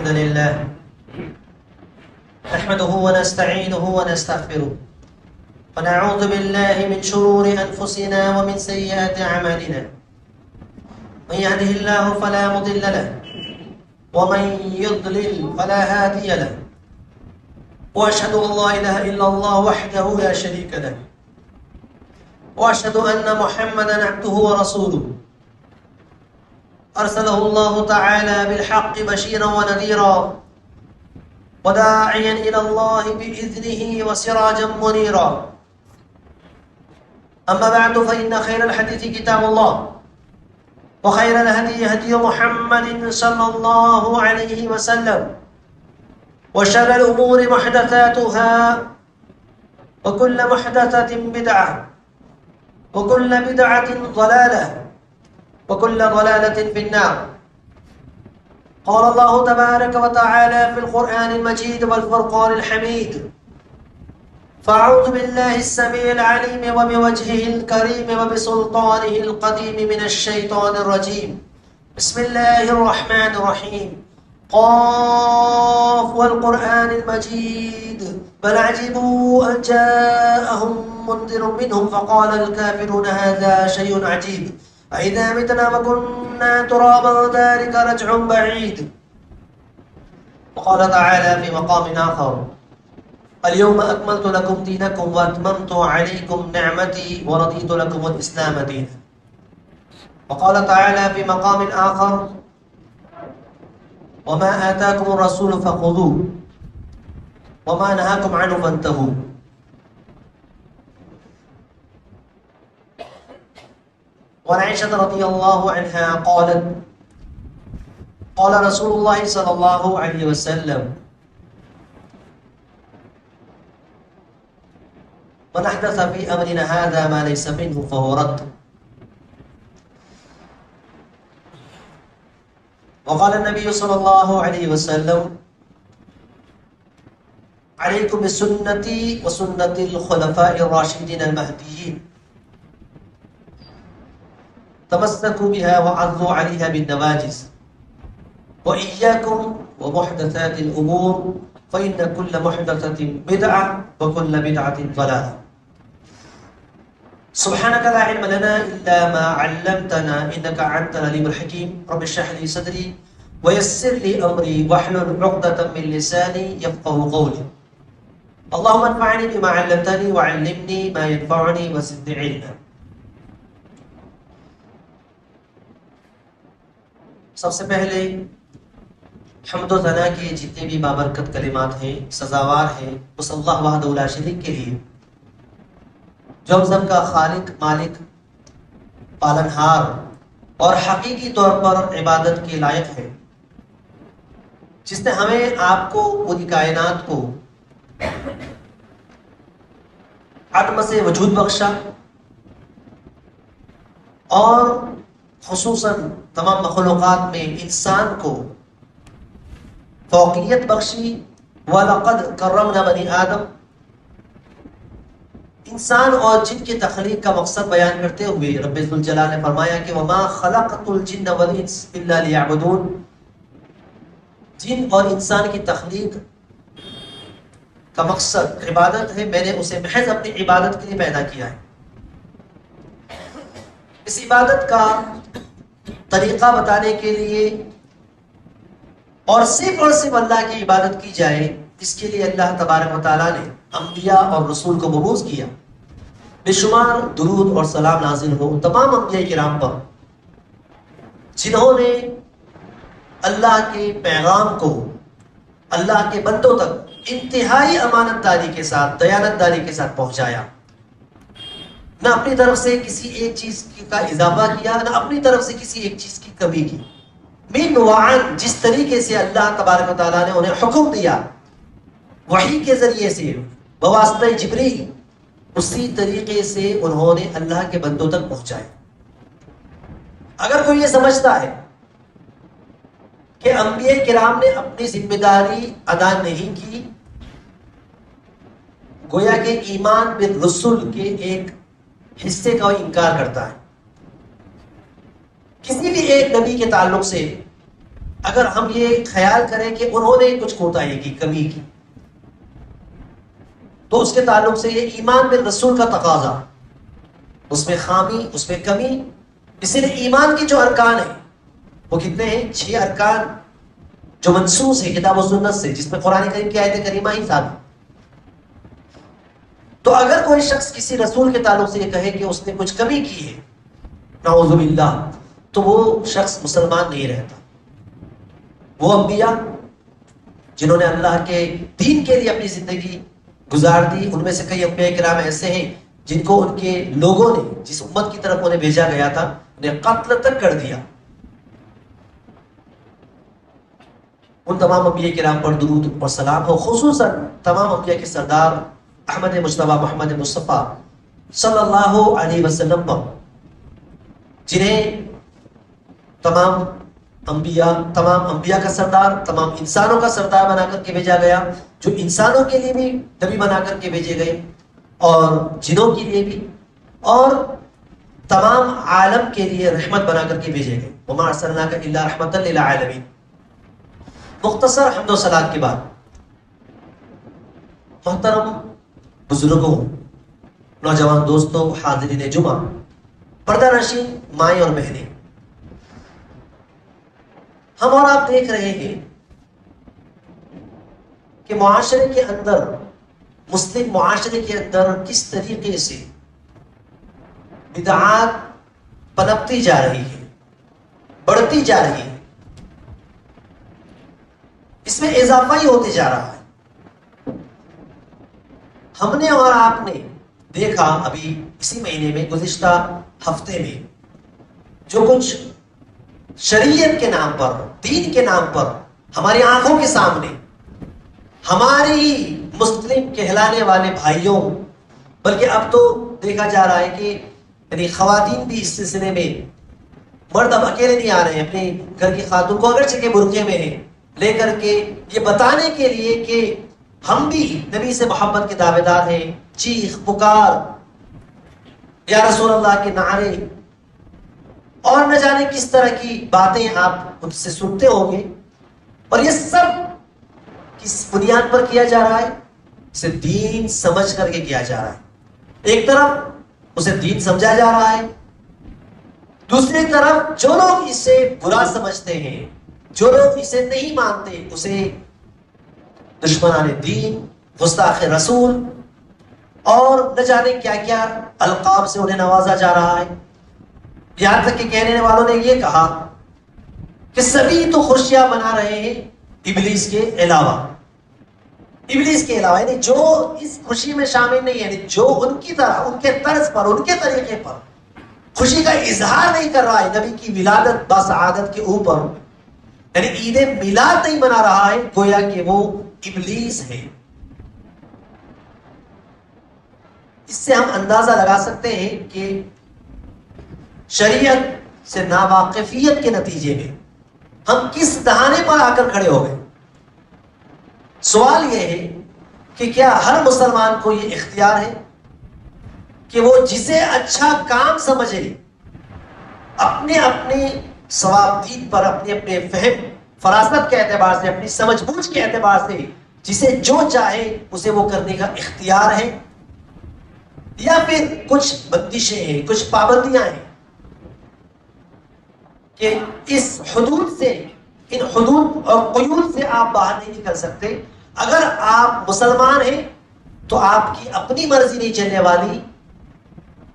الحمد لله نحمده ونستعينه ونستغفره ونعوذ بالله من شرور أنفسنا ومن سيئات أعمالنا من يهده الله فلا مضل له ومن يضلل فلا هادي له وأشهد أن لا إله إلا الله وحده لا شريك له وأشهد أن محمدا عبده ورسوله أرسله الله تعالى بالحق بشيرا ونذيرا وداعيا إلى الله بإذنه وسراجا منيرا أما بعد فإن خير الحديث كتاب الله وخير الهدي هدي محمد صلى الله عليه وسلم وشر الأمور محدثاتها وكل محدثة بدعة وكل بدعة ضلالة وكل ضلالة في النار. قال الله تبارك وتعالى في القرآن المجيد والفرقان الحميد: فأعوذ بالله السميع العليم وبوجهه الكريم وبسلطانه القديم من الشيطان الرجيم. بسم الله الرحمن الرحيم. قاف والقرآن المجيد بل عجبوا أن جاءهم منذر منهم فقال الكافرون هذا شيء عجيب أإذا متنا وكنا ترابا ذلك رجع بعيد. وقال تعالى في مقام آخر: اليوم أكملت لكم دينكم وأتممت عليكم نعمتي ورضيت لكم الإسلام دينا. وقال تعالى في مقام آخر: وما آتاكم الرسول فخذوه وما نهاكم عنه فانتهوا. وعن عائشة رضي الله عنها قالت: قال رسول الله صلى الله عليه وسلم: من أحدث في أمرنا هذا ما ليس منه فهو رد. وقال النبي صلى الله عليه وسلم: عليكم بسنتي وسنة الخلفاء الراشدين المهديين تمسكوا بها وعضوا عليها بالنواجذ وإياكم ومحدثات الأمور فإن كل محدثة بدعة وكل بدعة ضلالة. سبحانك لا علم لنا إلا ما علمتنا إنك أنت العليم الحكيم. رب اشرح لي صدري ويسر لي أمري واحلل عقدة من لساني يفقهوا قولي. اللهم انفعني بما علمتني وعلمني ما ينفعني وزدني علما. سب سے پہلے حمد و ثنا کے جتنے بھی بابرکت کلمات ہیں سزاوار ہیں اس اللہ وحدہ لا شریک کے لیے جو ہم سب کا خالق، مالک، پالنہار اور حقیقی طور پر عبادت کے لائق ہے، جس نے ہمیں آپ کو پوری کائنات کو عدم سے وجود بخشا اور خصوصاً تمام مخلوقات میں انسان کو فوقیت بخشی. وَلَقَدْ كَرَّمْنَا بَنِي آدم. انسان اور جن کی تخلیق کا مقصد بیان کرتے ہوئے رب ذوالجلال نے فرمایا کہ وَمَا خَلَقْتُ الْجِنَّ وَالْإِنسَ إِلَّا لِيَعْبُدُونَ. جن اور انسان کی تخلیق کا مقصد عبادت ہے، میں نے اسے محض اپنی عبادت کے لیے پیدا کیا ہے. اس عبادت کا طریقہ بتانے کے لیے اور صرف اللہ کی عبادت کی جائے، اس کے لیے اللہ تبارک و تعالیٰ نے انبیاء اور رسول کو مبعوث کیا. بے شمار درود اور سلام نازل ہو تمام انبیاء کرام پر جنہوں نے اللہ کے پیغام کو اللہ کے بندوں تک انتہائی امانت داری کے ساتھ، دیانت داری کے ساتھ پہنچایا. نہ اپنی طرف سے کسی ایک چیز کا اضافہ کیا، نہ اپنی طرف سے کسی ایک چیز کی کمی کی. من وعن، جس طریقے سے اللہ تبارک و تعالیٰ نے انہیں حکم دیا وحی کے ذریعے سے بواسطہ جبریل، اسی طریقے سے انہوں نے اللہ کے بندوں تک پہنچائے. اگر کوئی یہ سمجھتا ہے کہ انبیاء کرام نے اپنی ذمہ داری ادا نہیں کی، گویا کہ ایمان بالرسل کے ایک حصے کا انکار کرتا ہے. کسی بھی ایک نبی کے تعلق سے اگر ہم یہ خیال کریں کہ انہوں نے کچھ کوتاہی کی، کمی کی، تو اس کے تعلق سے یہ ایمان بالرسول کا تقاضا، اس میں خامی، اس میں کمی. اسی لیے ایمان کی جو ارکان ہیں وہ کتنے ہیں؟ 6 ارکان جو منسوس ہے کتاب و سنت سے، جس میں قرآن کریم کی آیت کریمہ ہی ثابت. تو اگر کوئی شخص کسی رسول کے تعلق سے یہ کہے کہ اس نے کچھ کمی کی ہے، نعوذ باللہ، تو وہ شخص مسلمان نہیں رہتا. وہ انبیاء جنہوں نے اللہ کے دین کے لیے اپنی زندگی گزار دی، ان میں سے کئی انبیاء کرام ایسے ہیں جن کو ان کے لوگوں نے، جس امت کی طرف انہیں بھیجا گیا تھا، انہیں قتل تک کر دیا. ان تمام انبیاء کرام پر درود اور سلام ہو، خصوصاً تمام انبیاء کے سردار احمد مجتبیٰ محمد مصطفیٰ صلی اللہ علیہ وسلم پر، جنہیں تمام انبیاء کا سردار، تمام انسانوں کا سردار بنا کر کے بھیجا گیا، جو انسانوں کے لیے بھی نبی بنا کر کے بھیجے گئے اور جنوں کے لیے بھی، اور تمام عالم کے لیے رحمت بنا کر کے بھیجے گئے. وما ارسلناک الا رحمۃ للعالمین. مختصر حمد و صلات کے بعد، محترم بزرگوں، نوجوان دوستوں، حاضرین جمعہ، پردہ نشین مائیں اور بہنیں، ہم اور آپ دیکھ رہے ہیں کہ معاشرے کے اندر، مسلم معاشرے کے اندر کس طریقے سے بدعات پنپتی جا رہی ہے، بڑھتی جا رہی ہے. اس میں اضافہ ہی ہوتے جا رہا ہے. ہم نے اور آپ نے دیکھا ابھی اسی مہینے میں، گزشتہ ہفتے میں، جو کچھ شریعت کے نام پر، دین کے نام پر ہماری آنکھوں کے سامنے ہماری مسلم کہلانے والے بھائیوں، بلکہ اب تو دیکھا جا رہا ہے کہ یعنی خواتین بھی اس سلسلے میں، مرد اب اکیلے نہیں آ رہے ہیں، اپنے گھر کی خاتون کو اگرچہ کہ برقعے میں ہیں، لے کر کے یہ بتانے کے لیے کہ ہم بھی نبی سے محبت کے دعوے دار ہیں، چیخ پکار، یا رسول اللہ کے نعرے، اور نہ جانے کس طرح کی باتیں آپ ان سے سنتے ہوں گے. اور یہ سب کس بنیاد پر کیا جا رہا ہے؟ اسے دین سمجھ کر کے کیا جا رہا ہے. ایک طرف اسے دین سمجھا جا رہا ہے، دوسری طرف جو لوگ اسے برا سمجھتے ہیں، جو لوگ اسے نہیں مانتے، اسے دشمنان دین، گستاخ رسول اور نہ جانے کیا کیا القاب سے انہیں نوازا جا رہا ہے. یہاں تک کہ کہنے والوں نے یہ کہا کہ سبھی تو خوشیاں منا رہے ہیں ابلیس کے علاوہ. ابلیس کے علاوہ یعنی جو اس خوشی میں شامل نہیں ہے، یعنی جو ان کی طرح، ان کے طرز پر، ان کے طریقے پر خوشی کا اظہار نہیں کر رہا ہے نبی کی ولادت باسعادت کے اوپر، یعنی عید میلاد نہیں منا رہا ہے، گویا کہ وہ ابلیس ہے. اس سے ہم اندازہ لگا سکتے ہیں کہ شریعت سے ناواقفیت کے نتیجے میں ہم کس دہانے پر آ کر کھڑے ہو گئے. سوال یہ ہے کہ کیا ہر مسلمان کو یہ اختیار ہے کہ وہ جسے اچھا کام سمجھے، اپنے اپنے ثواب دین پر، اپنے اپنے فہم فراست کے اعتبار سے، اپنی سمجھ بوجھ کے اعتبار سے جسے جو چاہے اسے وہ کرنے کا اختیار ہے، یا پھر کچھ بندشیں ہیں، کچھ پابندیاں ہیں کہ اس حدود سے، ان حدود اور قیود سے آپ باہر نہیں نکل سکتے. اگر آپ مسلمان ہیں تو آپ کی اپنی مرضی نہیں چلنے والی،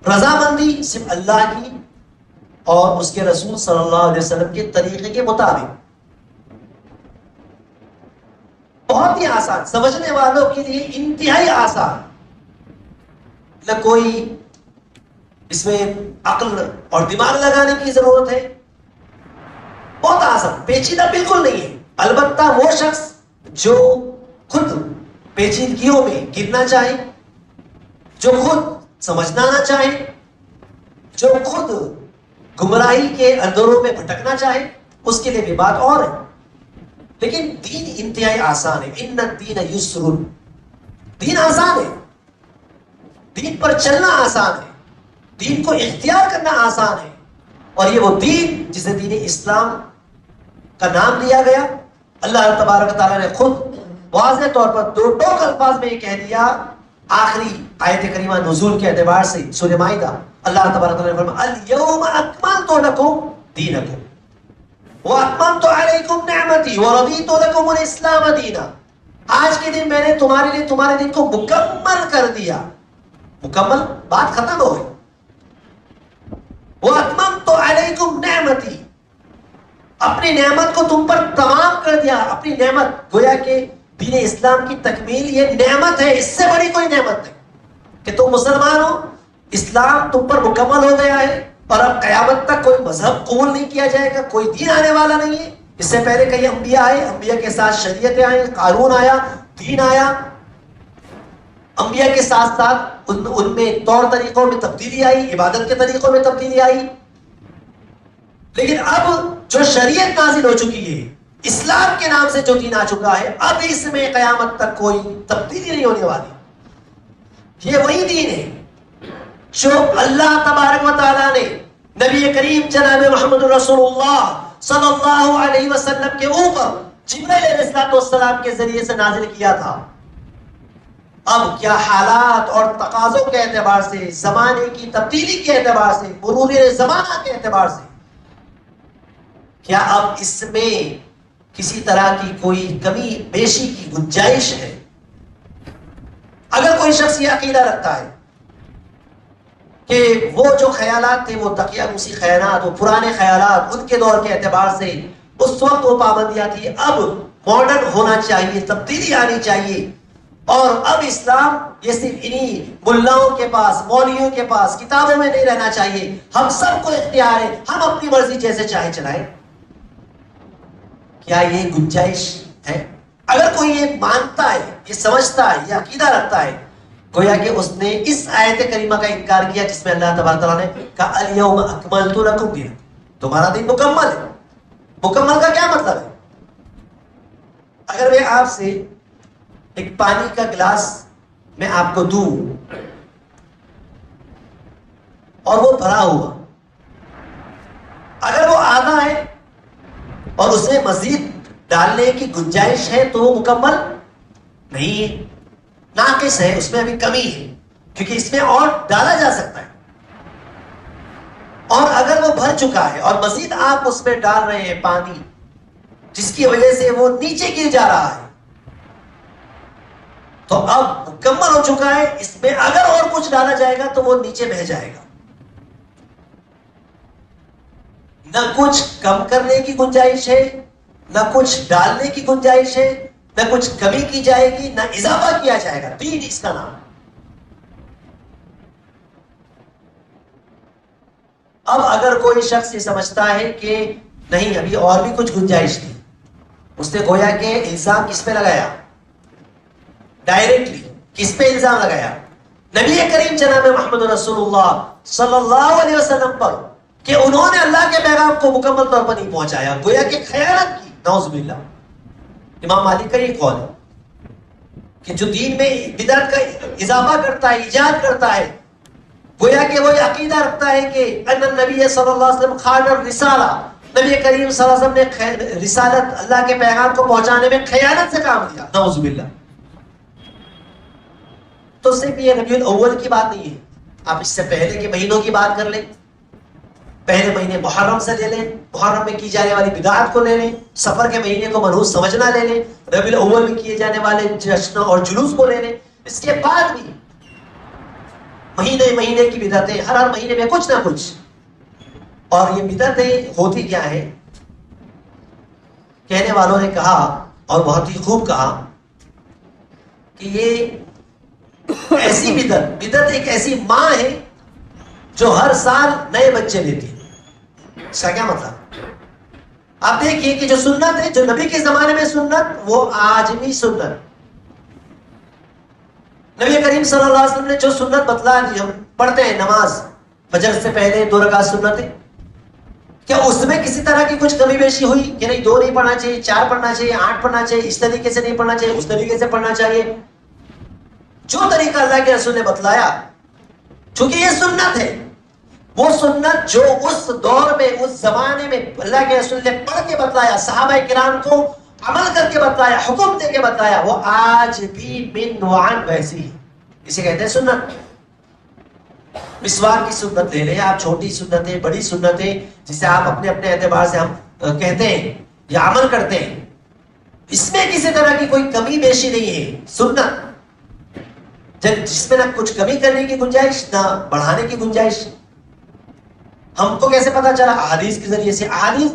رضامندی صرف اللہ کی اور اس کے رسول صلی اللہ علیہ وسلم کے طریقے کے مطابق. بہت ہی آسان، سمجھنے والوں کے لیے انتہائی آسان، نہ کوئی اس میں عقل اور دماغ لگانے کی ضرورت ہے. بہت آسان، پیچیدہ بالکل نہیں ہے. البتہ وہ شخص جو خود پیچیدگیوں میں گرنا چاہے، جو خود سمجھنا نہ چاہے، جو خود گمراہی کے اندروں میں بھٹکنا چاہے، اس کے لیے بھی بات اور ہے. لیکن دین انتہائی آسان ہے. ان الدین یسر، دین آسان ہے، دین پر چلنا آسان ہے، دین کو اختیار کرنا آسان ہے. اور یہ وہ دین جسے دین اسلام کا نام دیا گیا. اللہ تبارک تعالیٰ نے خود واضح طور پر دو ٹوک الفاظ میں یہ کہہ دیا آخری آیت کریمہ نزول کے اعتبار سے سورہ مائدہ. اللہ تبارک تعالیٰ نے فرمایا الیوم اکملت لکم دینکم واتممت علیکم نعمتی ورضیت لکم الاسلام دینا. آج کے دن میں نے تمہارے دن کو مکمل کر دیا. مکمل بات ختم ہو گئی. واتممت علیکم نعمتی, اپنی نعمت کو تم پر تمام کر دیا. اپنی نعمت گویا کہ دین اسلام کی تکمیل یہ نعمت ہے, اس سے بڑی کوئی نعمت نہیں کہ تم مسلمان ہو. اسلام تم پر مکمل ہو گیا ہے اور اب قیامت تک کوئی مذہب قبول نہیں کیا جائے گا, کوئی دین آنے والا نہیں ہے. اس سے پہلے کئی انبیاء آئے, انبیاء کے ساتھ شریعتیں آئیں, قانون آیا, دین آیا. انبیاء کے ساتھ ساتھ ان میں طور طریقوں میں تبدیلی آئی, عبادت کے طریقوں میں تبدیلی آئی. لیکن اب جو شریعت نازل ہو چکی ہے, اسلام کے نام سے جو دین آ چکا ہے, اب اس میں قیامت تک کوئی تبدیلی نہیں ہونے والی. یہ وہی دین ہے جو اللہ تبارک و تعالیٰ نے نبی کریم جناب محمد رسول اللہ صلی اللہ علیہ وسلم کے اوپر جبرائیل علیہ السلام کے ذریعے سے نازل کیا تھا. اب کیا حالات اور تقاضوں کے اعتبار سے, زمانے کی تبدیلی کے اعتبار سے, مرور زمانہ کے اعتبار سے, کیا اب اس میں کسی طرح کی کوئی کمی بیشی کی گنجائش ہے؟ اگر کوئی شخص یہ عقیدہ رکھتا ہے کہ وہ جو خیالات تھے وہ دقیانوسی خیالات, وہ پرانے خیالات, ان کے دور کے اعتبار سے اس وقت وہ پابندیاں تھی, اب ماڈرن ہونا چاہیے, تبدیلی آنی چاہیے, اور اب اسلام یہ صرف انہی ملاؤں کے پاس, مولویوں کے پاس کتابوں میں نہیں رہنا چاہیے, ہم سب کو اختیار ہے, ہم اپنی مرضی جیسے چاہے چلائیں. کیا یہ گنجائش ہے؟ اگر کوئی یہ مانتا ہے, یہ سمجھتا ہے, یہ عقیدہ رکھتا ہے, گویا کہ اس نے اس آیت کریمہ کا انکار کیا جس میں اللہ تبارک تعالیٰ نے کہا الیوم اکملت لکم دینکم, تمہارا دین مکمل ہے. مکمل کا کیا مطلب ہے؟ اگر میں آپ سے ایک پانی کا گلاس میں آپ کو دوں اور وہ بھرا ہوا, اگر وہ آدھا ہے اور اس میں مزید ڈالنے کی گنجائش ہے تو وہ مکمل نہیں ہے, ناقص ہے, اس میں ابھی کمی ہے, کیونکہ اس میں اور ڈالا جا سکتا ہے. اور اگر وہ بھر چکا ہے اور مزید آپ اس میں ڈال رہے ہیں پانی جس کی وجہ سے وہ نیچے گر جا رہا ہے, تو اب مکمل ہو چکا ہے. اس میں اگر اور کچھ ڈالا جائے گا تو وہ نیچے بہہ جائے گا. نہ کچھ کم کرنے کی گنجائش ہے, نہ کچھ ڈالنے کی گنجائش ہے, نہ کچھ کمی کی جائے گی, نہ اضافہ کیا جائے گا. دین اس کا نام. اب اگر کوئی شخص یہ سمجھتا ہے کہ نہیں ابھی اور بھی کچھ گنجائش تھی, اس نے گویا کہ الزام کس پہ لگایا؟ ڈائریکٹلی کس پہ الزام لگایا؟ نبی کریم جناب محمد رسول اللہ صلی اللہ علیہ وسلم پر, کہ انہوں نے اللہ کے پیغام کو مکمل طور پر نہیں پہنچایا, گویا کہ خیانت کی. نعوذ باللہ. امام مالک کا یہ قول ہے کہ جو دین میں بدعت کا اضافہ کرتا ہے, ایجاد کرتا ہے, گویا کہ وہ یہ عقیدہ رکھتا ہے کہ ان النبی صلی اللہ علیہ وسلم خان الرسالہ, نبی کریم صلی اللہ علیہ وسلم نے رسالت اللہ کے پیغام کو پہنچانے میں خیانت سے کام لیا. نعوذ باللہ. تو صرف یہ ربیع الاول کی بات نہیں ہے, آپ اس سے پہلے کے مہینوں کی بات کر لیں. پہلے مہینے محرم سے لے لیں, محرم میں کی جانے والی بدعات کو لے لیں, سفر کے مہینے کو منحوس سمجھنا لے لیں, ربیع الاول میں کیے جانے والے جشن اور جلوس کو لے لیں. اس کے بعد بھی مہینے کی بدعتیں, ہر مہینے میں کچھ نہ کچھ. اور یہ بدعتیں ہوتی کیا ہے؟ کہنے والوں نے کہا, اور بہت ہی خوب کہا, کہ یہ ایسی بدعت ایک ایسی ماں ہے جو ہر سال نئے بچے دیتی ہے. اس کا کیا مطلب؟ آپ دیکھیے کہ جو سنت ہے, جو نبی کے زمانے میں سنت, وہ آج بھی سنت. نبی کریم صلی اللہ علیہ وسلم نے جو سنت بتلا دی, ہم پڑھتے ہیں نماز فجر سے پہلے 2 رکعت سنت ہے, کیا اس میں کسی طرح کی کچھ کمی بیشی ہوئی کہ نہیں 2 نہیں پڑھنا چاہیے, 4 پڑھنا چاہیے, 8 پڑھنا چاہیے, اس طریقے سے نہیں پڑھنا چاہیے, اس طریقے سے پڑھنا چاہیے؟ جو طریقہ اللہ کے رسول نے بتلایا, چونکہ یہ سنت ہے, وہ سنت جو اس دور میں اس زمانے میں اللہ کے رسول نے پڑھ کے بتلایا، صحابہ کرام کو عمل کر کے بتلایا، حکم دے کے بتلایا، وہ آج بھی من وعن ویسی ہے. اسے کہتے ہیں سنت. مسواک کی سنت لے لیں آپ، چھوٹی سنتیں بڑی سنتیں جسے آپ اپنے اپنے اعتبار سے ہم کہتے ہیں یا عمل کرتے ہیں، اس میں کسی طرح کی کوئی کمی بیشی نہیں ہے. سنت جس میں نہ کچھ کمی کرنے کی گنجائش نہ بڑھانے کی گنجائش. ہم کو کیسے پتا چلا؟ احادیث کے ذریعے سے. احادیث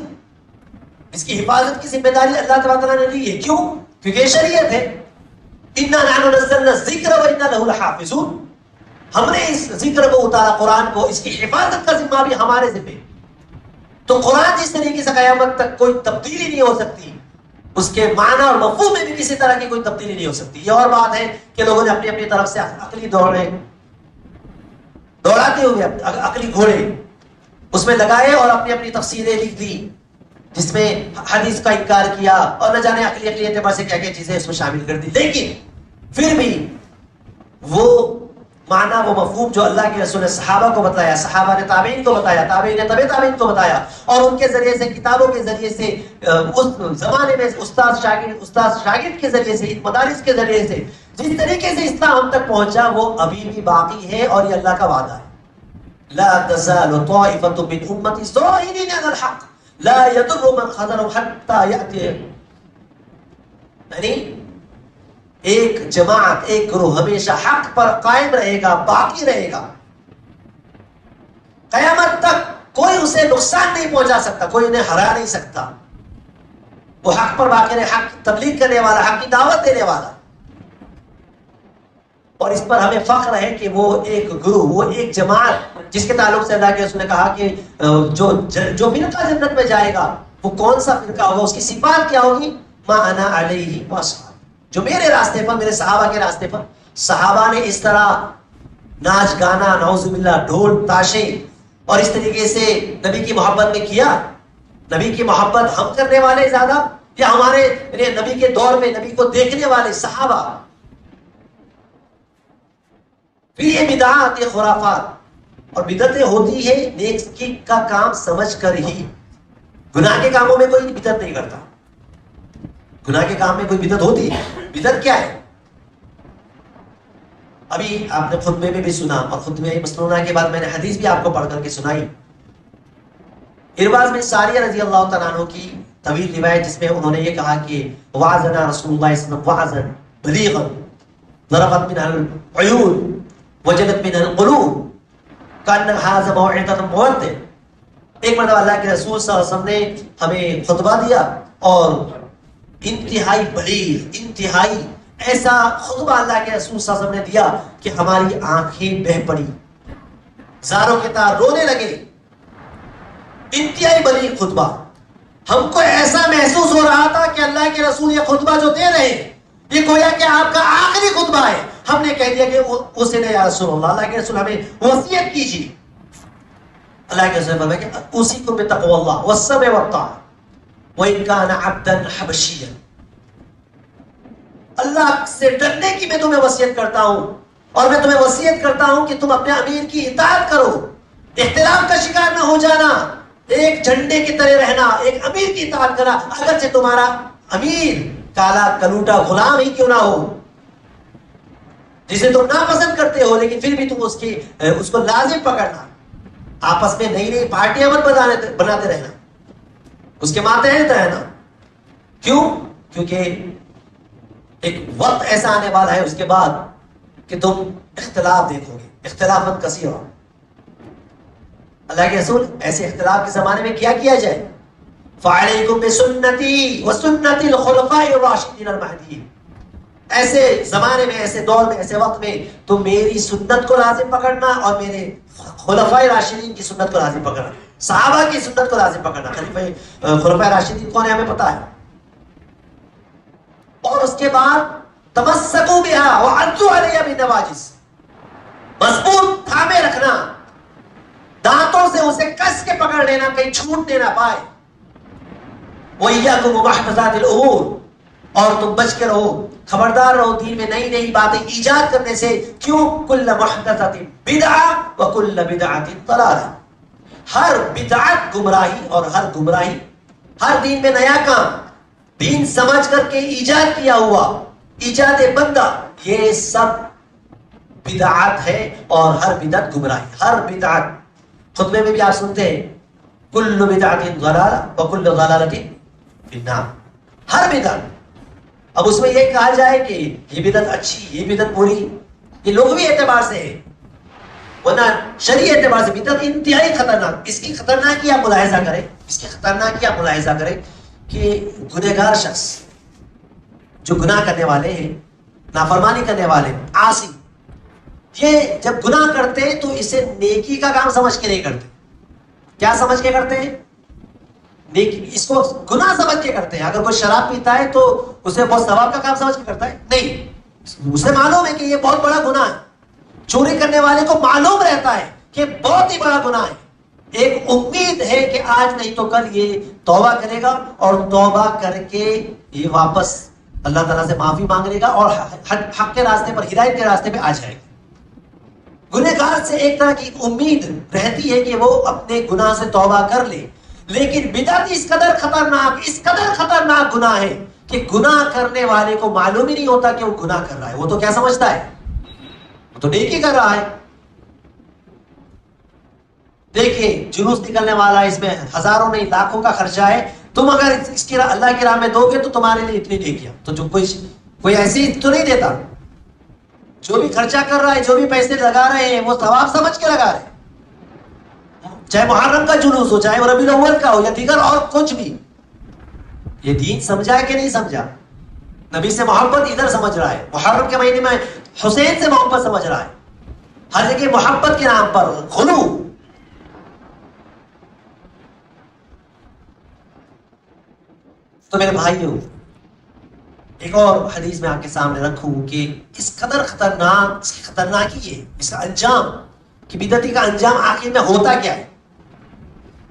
اس کی حفاظت کی ذمہ داری اللہ تبارک تعالیٰ نے لی ہے. کیوں؟ کیونکہ یہ شریعت ہے. اِنَّا نَحْنُ نَزَّلْنَا الذِّكْرَ وَإِنَّا لَهُ لَحَافِظُونَ. ہم نے اس ذکر کو اتارا، قرآن کو، اس کی حفاظت کا ذمہ بھی ہمارے ذمہ. تو قرآن جس طریقے سے قیامت تک کوئی تبدیلی نہیں ہو سکتی، اس کے معنی اور مفہوم میں بھی کسی طرح کی کوئی تبدیلی نہیں ہو سکتی. یہ اور بات ہے کہ لوگوں نے اپنی اپنی طرف سے عقلی دوڑاتے ہوئے عقلی گھوڑے اس میں لگائے اور اپنی اپنی تفسیریں لکھ دی، جس میں حدیث کا انکار کیا اور نہ جانے عقلی اعتبار سے کیا کیا چیزیں اس میں شامل کر دی. لیکن پھر بھی وہ معنی، وہ مفہوم جو اللہ کے رسول نے صحابہ کو بتایا، صحابہ نے تابعین کو بتایا، تابعین نے تبع تابعین کو بتایا، اور ان کے ذریعے سے، کتابوں کے ذریعے سے، اس زمانے میں استاد شاگرد کے ذریعے سے، مدارس کے ذریعے سے جس طریقے سے اسلام ہم تک پہنچا وہ ابھی بھی باقی ہے، اور یہ اللہ کا وعدہ ہے. لا تزال طائفة من امتی ظاہرین علی الحق لا يضر من خذلهم حتى یأتی. یعنی ایک جماعت، ایک گروہ ہمیشہ حق پر قائم رہے گا، باقی رہے گا قیامت تک. کوئی اسے نقصان نہیں پہنچا سکتا، کوئی انہیں ہرا نہیں سکتا. وہ حق پر باقی رہے، حق تبلیغ کرنے والا، حق کی دعوت دینے والا. اور اس پر ہمیں فخر ہے کہ وہ ایک گروہ، وہ ایک جماعت جس کے تعلق سے اللہ کے رسول نے کہا کہ جو فرقہ جنت میں جائے گا وہ کون سا فرقہ ہوگا، اس کی صفات کیا ہوگی؟ ما انا علیہ واصحابی، جو میرے راستے پر، میرے صحابہ کے راستے پر. صحابہ نے اس طرح ناچ گانا، نعوذ باللہ، ڈھول تاشے اور اس طریقے سے نبی کی محبت میں کیا. نبی کی محبت ہم کرنے والے زیادہ یا ہمارے نبی کے دور میں نبی کو دیکھنے والے صحابہ؟ پھر یہ بدعات، یہ خرافات اور بدعتیں ہوتی ہے نیکی کا کام سمجھ کر ہی. گناہ کے کاموں میں کوئی بدعت نہیں کرتا. گناہ کے کام میں کوئی بدعت ہوتی ہے؟ بدعت کیا ہے؟ ابھی آپ نے خطبے میں بھی سنا، اور خطبے مسنونہ کے بعد میں نے حدیث بھی آپ کو پڑھ کر کے سنائی. ارباز بن ساریہ رضی اللہ تعالیٰ عنہ کی طویل روایت، جس میں انہوں نے یہ کہا کہ وعظنا رسول اللہ صلی اللہ علیہ وسلم وعظا بلیغا ضربت منها العیون وجلت منها القلوب کان هذا موعظۃ مودع. ایک مرتبہ اللہ کے رسول صلی اللہ علیہ وسلم نے ہمیں خطبہ دیا، اور انتہائی بلیغ، انتہائی ایسا خطبہ اللہ کے رسول صلی اللہ علیہ وسلم نے دیا کہ ہماری آنکھیں بہہ پڑی، زاروں کے تار رونے لگے. انتہائی بلیغ خطبہ. ہم کو ایسا محسوس ہو رہا تھا کہ اللہ کے رسول یہ خطبہ جو دے رہے ہیں یہ گویا کہ آپ کا آخری خطبہ ہے. ہم نے کہہ دیا کہ اسے نے یا رسول اللہ، اللہ کے رسول ہمیں وصیت کیجیے. اللہ کے رسول فرمایا کہ اوصیکم بتقوی اللہ والسمع والطاعہ وان کان عبدا حبشیا. اللہ سے ڈرنے کی میں تمہیں وصیت کرتا ہوں، اور میں تمہیں وصیت کرتا ہوں کہ تم اپنے امیر کی اطاعت کرو، اختلاف کا شکار نہ ہو جانا، ایک جھنڈے کی طرح رہنا، ایک امیر کی اطاعت کرنا، اگرچہ تمہارا امیر کالا کلوٹا غلام ہی کیوں نہ ہو، جسے تم ناپسند کرتے ہو، لیکن پھر بھی تم اس کو لازم پکڑنا. آپس میں نئی نئی پارٹیاں مت بناتے رہنا، اس کے ماتحت رہنا. کیوں؟ کیونکہ ایک وقت ایسا آنے والا ہے اس کے بعد کہ تم اختلاف دیکھو گے، اختلافاً کثیرا. اللہ کے رسول ایسے اختلاف کے زمانے میں کیا کیا جائے؟ فَعَلَيْكُمْ بِسُنَّتِي وَسُنَّتِ الْخُلَفَاءِ الرَّاشِدِينَ الْمَهْدِيِّينَ. ایسے زمانے میں، ایسے دور میں، ایسے وقت میں تم میری سنت کو لازم پکڑنا اور میرے خلفائے راشدین کی سنت کو لازم پکڑنا، صحابہ کی سنت کو لازم پکڑنا. خلفائے راشدین کون ہے ہمیں پتا ہے. اور اس کے بعد تمسکوا بها وعضوا علیہا بالنواجذ، مضبوط تھامے رکھنا، دانتوں سے اسے کس کے پکڑ لینا، کہیں چھوٹنے نہ پائے. وَإِيَّاكُمْ وَمُحْدَثَاتِ الْأُمُورِ، اور تم بچ کے رہو، خبردار رہو دین میں نئی نئی باتیں ایجاد کرنے سے. کیوں؟ كُلَّ مُحْدَثَةٍ بِدْعَةٍ وَكُلَّ بِدْعَةٍ ضَلَالَةٍ. ہر بدعت گمراہی، اور ہر گمراہی، ہر دین میں نیا کام دین سمجھ کر کے ایجاد کیا ہوا، ایجاد بندہ، یہ سب بدعت ہے، اور ہر بدعت گمراہی، ہر بدعت۔ خطبے میں بھی آپ سنتے ہیں کل بدعت ضلالہ وکل ضلالۃ فی النار، ہر بدعت۔ اب اس میں یہ کہا جائے کہ یہ بدعت اچھی، یہ بدعت بری، یہ لغوی اعتبار سے ہے، ورنہ شرعی اعتبار سے بدعت انتہائی خطرناک۔ اس کی خطرناکی آپ ملاحظہ کریں، اس کی خطرناکی آپ ملاحظہ کریں کہ گنہگار شخص جو گناہ کرنے والے ہیں، نافرمانی کرنے والے، عاصی، یہ جب گناہ کرتے ہیں تو اسے نیکی کا کام سمجھ کے نہیں کرتے۔ کیا سمجھ کے کرتے ہیں؟ نیکی، اس کو گناہ سمجھ کے کرتے ہیں۔ اگر کوئی شراب پیتا ہے تو اسے بہت ثواب کا کام سمجھ کے کرتا ہے؟ نہیں، اسے معلوم ہے کہ یہ بہت بڑا گناہ ہے۔ چوری کرنے والے کو معلوم رہتا ہے کہ بہت ہی بڑا گناہ ہے، ایک امید ہے کہ آج نہیں تو کل یہ توبہ کرے گا، اور توبہ کر کے یہ واپس اللہ تعالیٰ سے معافی مانگ لے گا اور حق کے راستے پر، ہدایت کے راستے پہ آ جائے گا۔ گنہگار سے ایک طرح کی امید رہتی ہے کہ وہ اپنے گناہ سے توبہ کر لے، لیکن بدعت اس قدر خطرناک گناہ ہے کہ گناہ کرنے والے کو معلوم ہی نہیں ہوتا کہ وہ گناہ کر رہا ہے۔ وہ تو کیا سمجھتا ہے؟ وہ تو نیکی کر رہا ہے۔ دیکھیں جلوس نکلنے والا، اس میں ہزاروں نہیں لاکھوں کا خرچہ ہے، تم اگر اس کی اللہ کی راہ میں دو گے تو تمہارے لیے اتنی نیکیاں، تو جو کوئی ایسی تو نہیں دیتا۔ جو بھی خرچہ کر رہا ہے، جو بھی پیسے لگا رہے ہیں، وہ ثواب سمجھ کے لگا رہے ہیں، چاہے محرم کا جلوس ہو، چاہے وہ ربیع الاول کا ہو، یا دیگر اور کچھ بھی۔ یہ دین سمجھا ہے کہ نہیں سمجھا؟ نبی سے محبت ادھر سمجھ رہا ہے، محرم کے مہینے میں حسین سے محبت سمجھ رہا ہے، ہر جگہ محبت کے نام پر غلو۔ تو میرے بھائیوں، ایک اور حدیث میں آپ کے سامنے رکھوں کہ اس قدر خطرناک، اس کی خطرناکی ہے، اس کا انجام، کہ بدعتی کا انجام آخر میں ہوتا کیا ہے۔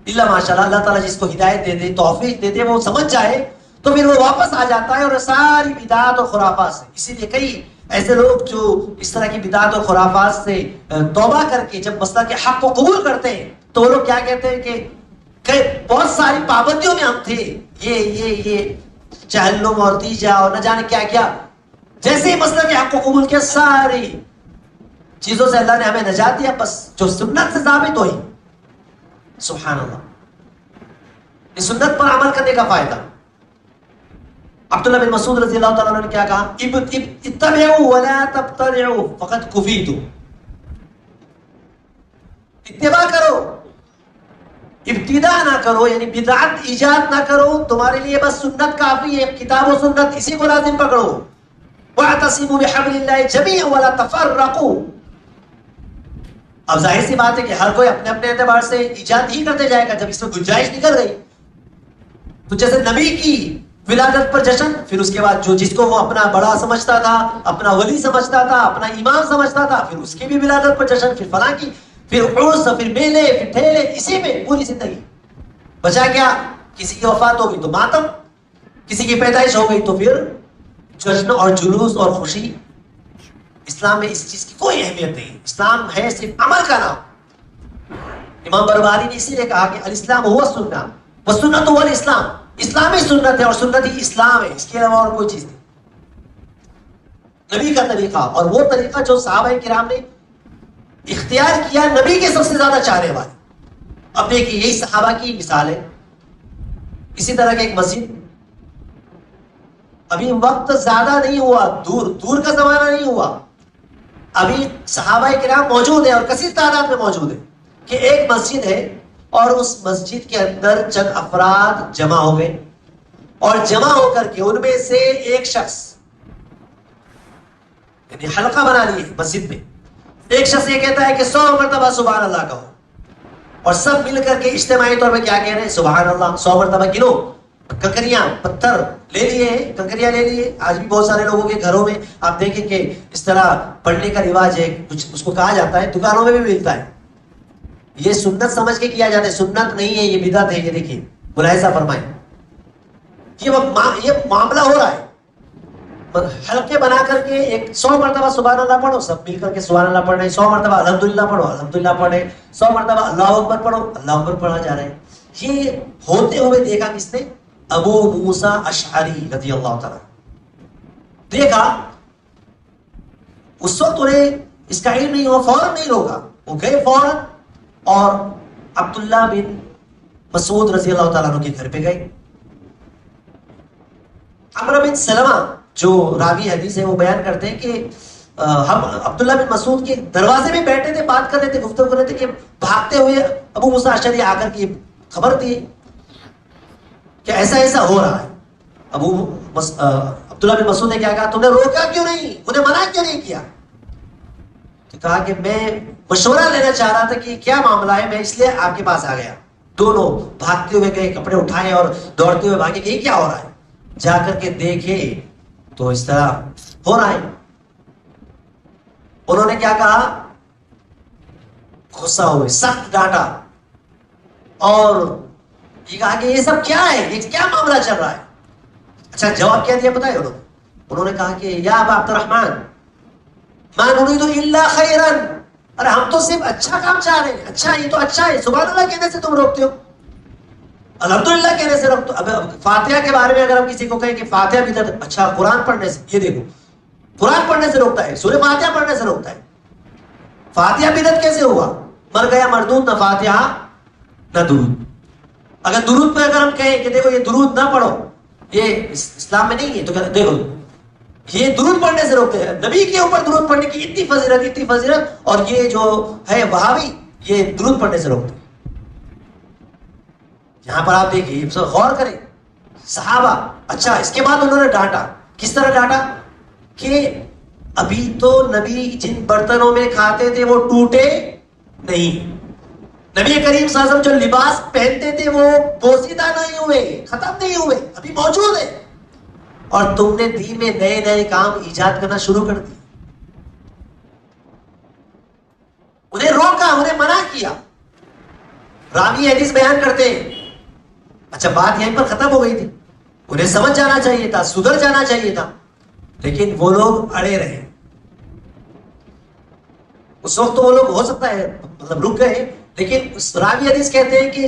اللہ ماشاءاللہ، اللہ تعالیٰ جس کو ہدایت دے دے، توفیق دے دے، وہ سمجھ جائے تو پھر وہ واپس آ جاتا ہے، اور ساری بدعات اور خرافات سے۔ اسی لیے کئی ایسے لوگ جو اس طرح کی بدعات اور خرافات سے توبہ کر کے جب مسئلہ کے حق کو قبول کرتے ہیں تو وہ لوگ کیا کہتے ہیں کہ بہت ساری پابندیوں میں ہم تھے، یہ چہلم اور تیجا اور نہ جانے کیا کیا، جیسے ہی مسئلہ کے حق کو قبول کیا ساری چیزوں سے اللہ نے ہمیں نجات دیا، بس جو سنت سے ثابت ہوئی۔ سبحان اللہ، اس سنت پر عمل کرنے کا فائدہ۔ عبداللہ بن مسعود رضی اللہ تعالیٰ عنہ نے کیا کہا؟ اتبعوا ولا تبتدعوا فقد کفیتم، اتباع کرو، ابتداء نہ کرو، یعنی بدعت ایجاد نہ کرو، تمہارے لیے بس سنت کافی ہے، کتاب و سنت اسی کو لازم پکڑو۔ واعتصموا بحبل اللہ جميعا ولا تفرقوا۔ اب ظاہر سی بات ہے کہ ہر کوئی اپنے اپنے اعتبار سے ایجاد ہی کرتے جائے گا، جب اس میں گنجائش نکل گئی تو جیسے نبی کی ولادت پر جشن، پھر اس کے بعد جو جس کو وہ اپنا بڑا سمجھتا تھا، اپنا ولی سمجھتا تھا، اپنا امام سمجھتا تھا، پھر اس کی بھی ولادت پر جشن، پھر فلاں کی، پھر عرس، پھر میلے، پھر ٹھیلے، اسی میں پوری زندگی۔ بچا کیا؟ کسی کی وفات ہو گئی تو ماتم، کسی کی پیدائش ہو گئی تو پھر جشن اور جلوس اور خوشی۔ اسلام میں اس چیز کی کوئی اہمیت نہیں، اسلام ہے صرف عمل کا نام۔ امام برباری نے اسی لیے کہا کہ الاسلام هو السنہ والسنۃ هو الاسلام، اسلامی سنت ہے اور سنت ہی اسلام ہے، اس کے علاوہ اور کوئی چیز نہیں۔ نبی کا طریقہ، اور وہ طریقہ جو صحابہ کرام نے اختیار کیا، نبی کے سب سے زیادہ چاہنے والے۔ اب دیکھیے یہی صحابہ کی مثال ہے۔ اسی طرح کا ایک مسجد، ابھی وقت زیادہ نہیں ہوا، دور کا زمانہ نہیں ہوا، ابھی صحابہ کرام موجود ہیں اور کثیر تعداد میں موجود ہیں، کہ ایک مسجد ہے اور اس مسجد کے اندر چند افراد جمع ہو گئے، اور جمع ہو کر کے ان میں سے ایک شخص، یعنی حلقہ بنا لیے مسجد میں، ایک شخص یہ کہتا ہے کہ 100 مرتبہ سبحان اللہ کہو، اور سب مل کر کے اجتماعی طور پہ کیا کہہ رہے ہیں؟ سبحان اللہ۔ 100 مرتبہ گنو، کنکریاں پتھر لے لیے، کنکریاں لے لیے۔ آج بھی بہت سارے لوگوں کے گھروں میں آپ دیکھیں کہ اس طرح پڑھنے کا رواج ہے، کچھ اس کو کہا جاتا ہے، دکانوں میں بھی ملتا ہے۔ یہ سنت سمجھ کے کیا جاتا ہے، سنت نہیں ہے، یہ بدعت ہے۔ یہ دیکھیے ملاحظہ فرمائیں، یہ معاملہ ہو رہا ہے، حلقے بنا کر کے 100 مرتبہ سبحان اللہ پڑھو، سب مل کر کے سبحان اللہ پڑھ رہے ہیں، 100 مرتبہ الحمدللہ پڑھو، الحمدللہ پڑھے، 100 مرتبہ اللہ اکبر پڑھو، اللہ اکبر پڑھا جا رہا ہے. یہ ہوتے ہوئے دیکھا کس نے؟ ابو موسیٰ اشعری رضی اللہ تعالیٰ. دیکھا اس وقت انہیں اس کا علم نہیں ہوا، فوراً نہیں روکا، وہ گئے فوراً اور عبداللہ بن مسعود رضی اللہ تعالیٰ عنہ کے گھر پہ گئے. عمرو بن سلمہ جو راوی حدیث ہے وہ بیان کرتے ہیں کہ ہم عبداللہ بن مسعود کے دروازے میں بیٹھے تھے، بات کر رہے تھے، گفتگو کر رہے تھے کہ بھاگتے ہوئے ابو موسیٰ اشعری آ کر کی خبر دی کہ ایسا ایسا ہو رہا ہے. عبداللہ بن مسعود نے کیا کہا؟ تم نے روکا کیوں نہیں، انہیں منع کیوں نہیں کیا؟ تو کہا کہ میں مشورہ لینا چاہ رہا تھا کہ کیا معاملہ ہے، میں اس لیے آپ کے پاس آ گیا. دونوں بھاگتے ہوئے گئے، کپڑے اٹھائے اور دوڑتے ہوئے بھاگے کہ یہ کیا ہو رہا ہے. جا کر کے دیکھے تو اس طرح ہو رہا ہے. انہوں نے کیا کہا؟ غصہ ہوئے، سخت ڈانٹا اور یہ کہا کہ یہ سب کیا ہے، یہ کیا معاملہ چل رہا ہے. اچھا جواب کیا دیا پتہ ہے انہوں نے کہا کہ یا ابا عبد الرحمن ما نريد الا خیرا، ارے ہم تو صرف اچھا کام چاہ رہے ہیں. اچھا یہ تو اچھا ہے، سبحان اللہ کہنے سے تم روکتے ہو، الحمدللہ کہنے سے روکتے ہو. اب فاتحہ کے بارے میں اگر ہم کسی کو کہیں کہ فاتحہ بھی بدعت، اچھا قرآن پڑھنے سے، یہ دیکھو قرآن پڑھنے سے روکتا ہے، سورہ فاتحہ پڑھنے سے روکتا ہے. فاتحہ بدعت کیسے ہوا؟ مر گیا مردود، نہ فاتحہ نہ درود. اگر درود پہ اگر ہم کہیں کہ دیکھو یہ درود نہ پڑھو، یہ اسلام میں نہیں ہے، تو دیکھو یہ درود پڑھنے سے روکتے ہیں. نبی کے اوپر درود پڑھنے کی اتنی فضیلت، اور یہ جو ہے وہابی یہ درود پڑھنے سے روکتے ہیں. یہاں پر آپ دیکھیے، غور کریں صحابہ. اچھا اس کے بعد انہوں نے ڈانٹا، کس طرح ڈانٹا کہ ابھی تو نبی جن برتنوں میں کھاتے تھے وہ ٹوٹے نہیں، نبی کریم صلی اللہ علیہ وسلم جو لباس پہنتے تھے وہ بوسیدہ نہیں ہوئے، ختم نہیں ہوئے، ابھی موجود ہے، اور تم نے دین میں نئے نئے کام ایجاد کرنا شروع کر دی. انہیں روکا، انہیں منع کیا. راوی حدیث بیان کرتے ہیں. اچھا بات یہیں پر ختم ہو گئی تھی، انہیں سمجھ جانا چاہیے تھا، سدھر جانا چاہیے تھا، لیکن وہ لوگ اڑے رہے. اس وقت تو وہ لوگ ہو سکتا ہے مطلب رک گئے، لیکن راوی حدیث کہتے ہیں کہ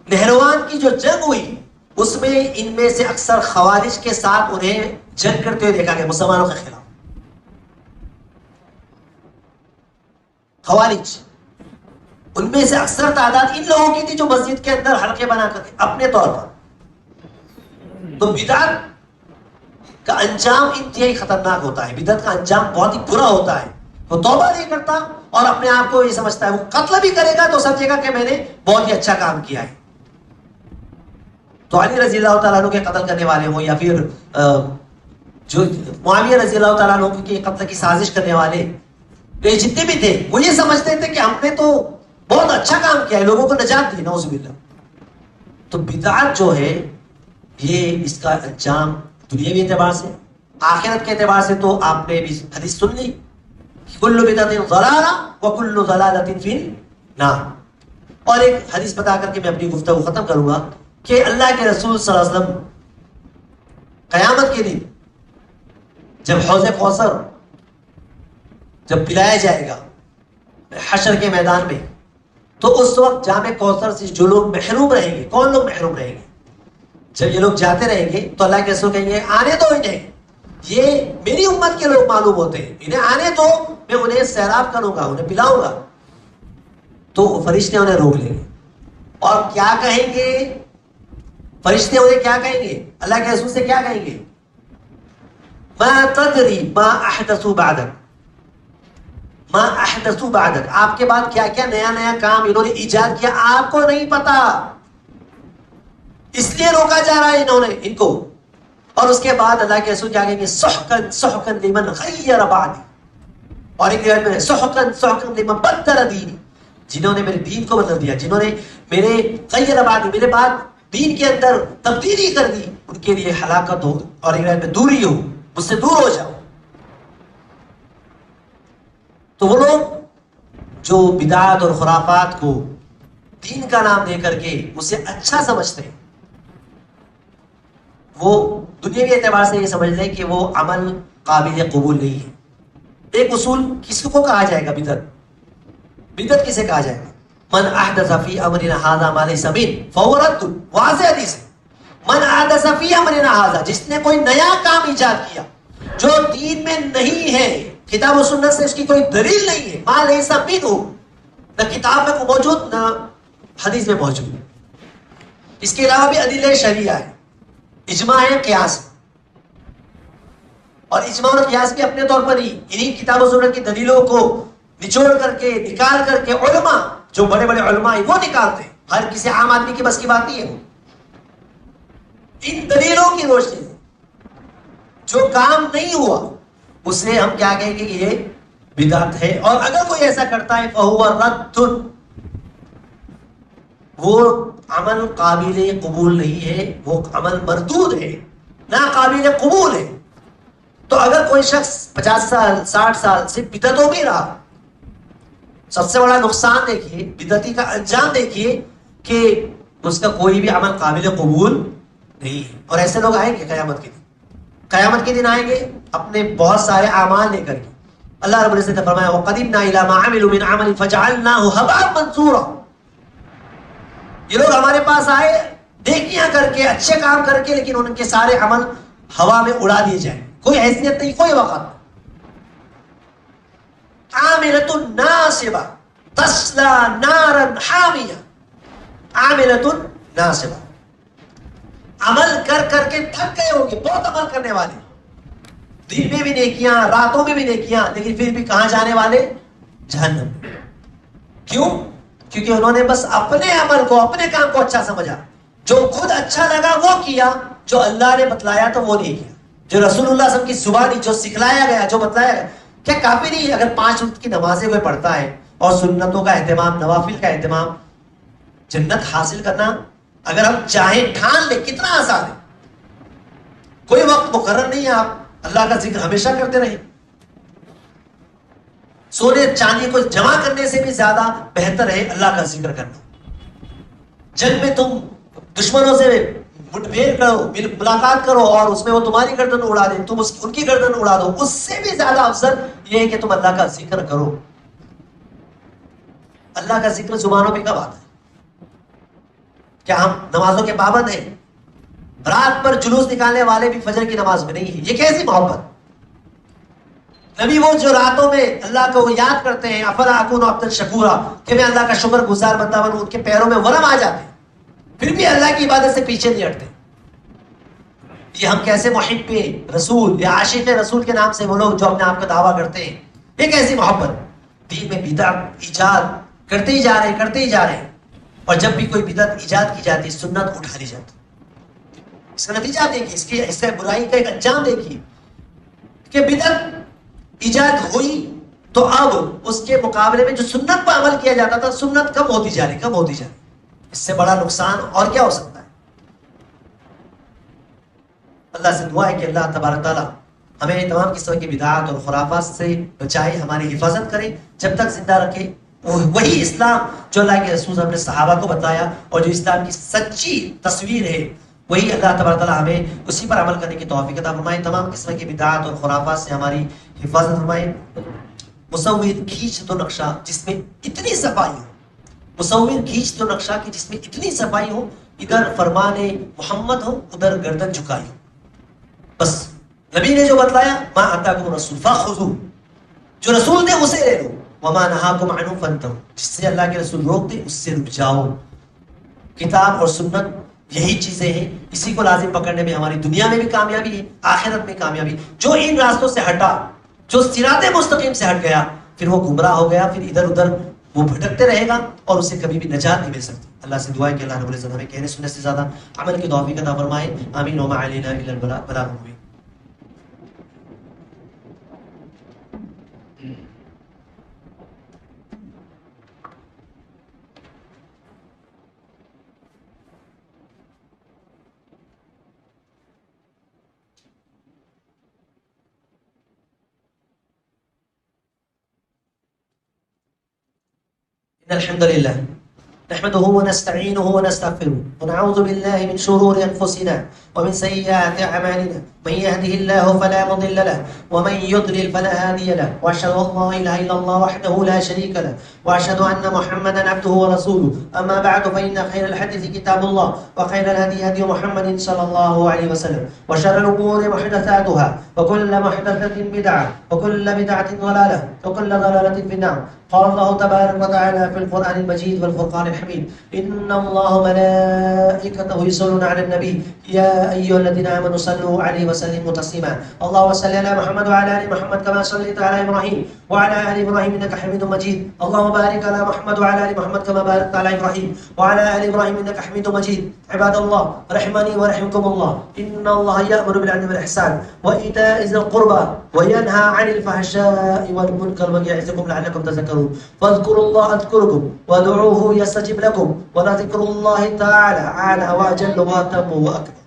نہروان کی جو جنگ ہوئی اس میں ان میں سے اکثر خوارج کے ساتھ انہیں جنگ کرتے ہوئے دیکھا گیا، مسلمانوں کے خلاف. خوارج ان میں سے اکثر تعداد ان لوگوں کی تھی جو مسجد کے اندر حلقے بنا کر اپنے طور پر. تو بدعت کا انجام انتہائی خطرناک ہوتا ہے، بدعت کا انجام بہت ہی برا ہوتا ہے. وہ توبہ نہیں کرتا اور اپنے آپ کو یہ سمجھتا ہے، وہ قتل بھی کرے گا تو سمجھے گا کہ میں نے بہت ہی اچھا کام کیا ہے. تو علی رضی اللہ تعالیٰ عنہ کے قتل کرنے والے ہوں یا پھر جو معاویہ رضی اللہ تعالیٰ عنہ کے قتل کی سازش کرنے والے یہ جتنے بھی تھے، وہ یہ سمجھتے تھے کہ ہم نے تو بہت اچھا کام کیا ہے، لوگوں کو نجات دی، نعوذ باللہ. تو بدعت جو ہے یہ اس کا انجام دنیاوی اعتبار سے، آخرت کے اعتبار سے تو آپ نے بھی حدیث سن لی، کل بدعت ضلالہ وکل ضلالۃ فی النار. اور ایک حدیث بتا کر کے میں اپنی گفتگو ختم کروں گا کہ اللہ کے رسول صلی اللہ علیہ وسلم قیامت کے دن جب حوض کوثر جب پلایا جائے گا حشر کے میدان میں، تو اس وقت جام کوثر سے جو لوگ محروم رہیں گے، کون لوگ محروم رہیں گے؟ جب یہ لوگ جاتے رہیں گے تو اللہ کے رسول کہیں گے آنے دو انہیں، یہ میری امت کے لوگ معلوم ہوتے ہیں، انہیں آنے دو، میں انہیں سیراب کروں گا، انہیں پلاؤں گا. تو فرشتے انہیں روک لیں گے اور کیا کہیں گے؟ فرشتے انہیں کیا کہیں گے؟ اللہ کے رسول سے کیا کہیں گے؟ ما تدری ما احدثوا بعدک، ما احدثوا بعدک، آپ کے بعد کیا کیا نیا نیا کام انہوں نے ایجاد کیا آپ کو نہیں پتا، اس لیے روکا جا رہا ہے انہوں نے ان کو. اور اس کے بعد اللہ کے رسول کیا کہیں گے؟ سحقا سحقا لمن غیر بعدی، اور ایک روایت میں سحقا سحقا لمن بدل دینی، جنہوں نے میرے دین کو بدل دیا، جنہوں نے میرے غیر بعدی، میرے بعد دین کے اندر تبدیلی کر دی، ان کے لیے ہلاکت ہو، اور ایک روایت میں دوری ہو، مجھ سے دور ہو جاؤ. تو وہ لوگ جو بدعات اور خرافات کو دین کا نام دے کر کے اسے اچھا سمجھتے ہیں، وہ دنیاوی اعتبار سے یہ سمجھ لیں کہ وہ عمل قابل قبول نہیں ہے. ایک اصول کس کو کہا جائے گا بدعت؟ بدعت کسے کہا جائے گا؟ من احدث فی امرنا ھذا ما لیس منہ فہو رد. واضح حدیث ہے. من احدث فی امرنا ھذا، جس نے کوئی نیا کام ایجاد کیا جو دین میں نہیں ہے، کتاب و سنت سے اس کی کوئی دلیل نہیں ہے، ما لیس منہ، نہ کتاب میں موجود نہ حدیث میں موجود. اس کے علاوہ بھی ادلہ شریعہ ہے، اجماع ہے، قیاس ہے. اور اجماع اور قیاس بھی اپنے طور پر ہی انہی کتاب و سنت کی دلیلوں کو نچوڑ کر کے نکال کر کے علماء جو بڑے بڑے علماء ہیں وہ نکالتے ہیں. ہر کسی عام آدمی کی بس کی بات نہیں ہے. وہ ان دلیلوں کی روشنی میں جو کام نہیں ہوا اسے ہم کیا کہیں گے کہ یہ بدعت ہے. اور اگر کوئی ایسا کرتا ہے فہو رد، وہ عمل قابل قبول نہیں ہے، وہ عمل مردود ہے، ناقابل قبول ہے. تو اگر کوئی شخص 50 سال 60 سال سے بدعت ہو بھی رہا، سب سے بڑا نقصان دیکھیے، بدعتی کا انجام دیکھیے کہ اس کا کوئی بھی عمل قابل قبول نہیں ہے. اور ایسے لوگ آئیں گے قیامت کے دن، قیامت کے دن آئیں گے اپنے بہت سارے اعمال لے کر کے. اللہ رب العزت نے فرمایا وَقَدِمْنَا إِلَىٰ مَا عَمِلُوا مِنْ عَمَلٍ فَجَعَلْنَاهُ هَبَاءً مَنْثُورًا. یہ لوگ ہمارے پاس آئے نیکیاں کر کے، اچھے کام کر کے، لیکن ان کے سارے عمل ہوا میں اڑا دیے جائیں، کوئی حیثیت نہیں، کوئی وقت. عاملۃ ناصبہ تصلی نارا حامیہ. عاملۃ ناصبہ، عمل کر کر کے تھک گئے ہوں گے، بہت عمل کرنے والے، دن میں بھی نیکیاں، راتوں میں بھی نیکیاں، لیکن پھر بھی کہاں جانے والے؟ جہنم. کیوں؟ کیونکہ انہوں نے بس اپنے عمل کو، اپنے کام کو اچھا سمجھا. جو خود اچھا لگا وہ کیا، جو اللہ نے بتلایا تو وہ نہیں کیا، جو رسول اللہ صلی اللہ علیہ وسلم کی زبانی، جو سکھلایا گیا، جو بتلایا گیا. کیا کافی نہیں ہے اگر 5 وقت کی نمازیں کوئی پڑھتا ہے اور سنتوں کا اہتمام، نوافل کا اہتمام، جنت حاصل کرنا اگر ہم چاہیں ٹھان لیں کتنا آسان ہے. کوئی وقت مقرر نہیں ہے، آپ اللہ کا ذکر ہمیشہ کرتے رہیں. سونے چاندی کو جمع کرنے سے بھی زیادہ بہتر ہے اللہ کا ذکر کرنا. جنگ میں تم دشمنوں سے مٹبھیڑ کرو، ملاقات کرو اور اس میں وہ تمہاری گردن اڑا دیں، تم ان کی گردن اڑا دو، اس سے بھی زیادہ افضل یہ ہے کہ تم اللہ کا ذکر کرو. اللہ کا ذکر زبانوں پہ کب آتا ہے؟ کیا ہم نمازوں کے پابند ہیں؟ رات پر جلوس نکالنے والے بھی فجر کی نماز میں نہیں ہے. یہ کیسی محبت؟ نبی وہ جو راتوں میں اللہ کو یاد کرتے ہیں، افلا اکون عبدا شکورا، کہ میں اللہ کا شکر گزار بندہ بنوں، ان کے پیروں میں ورم آ جاتے ہیں پھر بھی اللہ کی عبادت سے پیچھے نہیں ہٹتے. یہ ہم کیسے محب رسول یا عاشق رسول کے نام سے وہ لوگ جو اپنے آپ کا دعویٰ کرتے ہیں، یہ کیسی محبت؟ دین میں بدعت ایجاد کرتے ہی جا رہے ہیں، کرتے ہی جا رہے ہیں. اور جب بھی کوئی بدعت ایجاد کی جاتی ہے، سنت اٹھا لی جاتی. اس کا نتیجہ دیکھیے، اس سے برائی کا ایک انجام دیکھیے کہ بدعت ایجاد ہوئی تو اب اس کے مقابلے میں جو سنت پر عمل کیا جاتا تھا، سنت کم ہوتی جا رہی، کم ہوتی جا رہی. اس سے بڑا نقصان اور کیا ہو سکتا ہے؟ اللہ سے دعا ہے کہ اللہ تبارک تعالیٰ ہمیں تمام قسم کی بدعات اور خرافات سے بچائے، ہماری حفاظت کرے، جب تک زندہ رکھے. وہی اسلام جو اللہ کے رسول نے صحابہ کو بتایا اور جو اسلام کی سچی تصویر ہے، وہی اللہ تبارک تعالیٰ ہمیں اسی پر عمل کرنے کی توفیق عطا فرمائے. تمام قسم کی بدعات اور خرافات سے ہماری حفاظت فرمائے. مصور کھینچ تو نقشہ جس میں اتنی صفائی ہو، مصور کھینچ تو نقشہ کی جس میں اتنی صفائی ہو، ادھر فرمان محمد ہو، ادھر گردن جھکائی ہو. بس نبی نے جو بتلایا، ما آتاکم رسول فخذوہ، جو رسول نے اسے لے لو، وما نہاکم عنہ فانتہوا، جس سے اللہ کے رسول روک دے اس سے رک جاؤ. کتاب اور سنت یہی چیزیں ہیں، اسی کو لازم پکڑنے میں ہماری دنیا میں بھی کامیابی ہے، آخرت میں کامیابی. جو ان راستوں سے ہٹا، جو صراط مستقیم سے ہٹ گیا، پھر وہ گمراہ ہو گیا، پھر ادھر ادھر وہ بھٹکتے رہے گا اور اسے کبھی بھی نجات نہیں مل سکتی. اللہ سے دعا ہے کہ اللہ رب العزت ہمیں کہنے سننے سے زیادہ عمل کی توفیق عطا فرمائے. آمین. وما علینا الا البلاغ المبین. الحمد للہ نحمده ونستعينه ونستغفره ونعوذ بالله من شرور أنفسنا ومن سيئات أعمالنا من يهده الله فلا مضل له ومن يضلل فلا هادي له وأشهد أن لا إله إلا الله وحده لا شريك له وأشهد أن محمدا عبده ورسوله أما بعد فإن خير الحديث كتاب الله وخير الهدي هدي محمد صلى الله عليه وسلم وشر الأمور محدثاتها وكل محدثة بدعة وكل بدعة ضلالة وكل ضلالة في النار. قال الله تبارك وتعالى في القرآن المجيد والفرقان الحميد إن الله ملائكته يصلون على النبي يا أيها الذين آمنوا صلوا عليه وسلموا تسليما. اللهم صل على محمد وعلى آل محمد كما صليت على إبراهيم وعلى آل إبراهيم إنك حميد مجيد. اللهم بارك على محمد وعلى آل محمد كما باركت على إبراهيم وعلى آل إبراهيم إنك حميد مجيد. عباد الله رحمني ورحمكم الله إن الله يأمر بالعدل والإحسان وإيتاء ذي القربى وينهى عن الفحشاء والمنكر ويعظكم لعلكم تذكرون. فاذكروا الله أذكركم وادعوه يستجب لكم ولذكر الله تعالى أعلى وأجل وأتم وأكبر.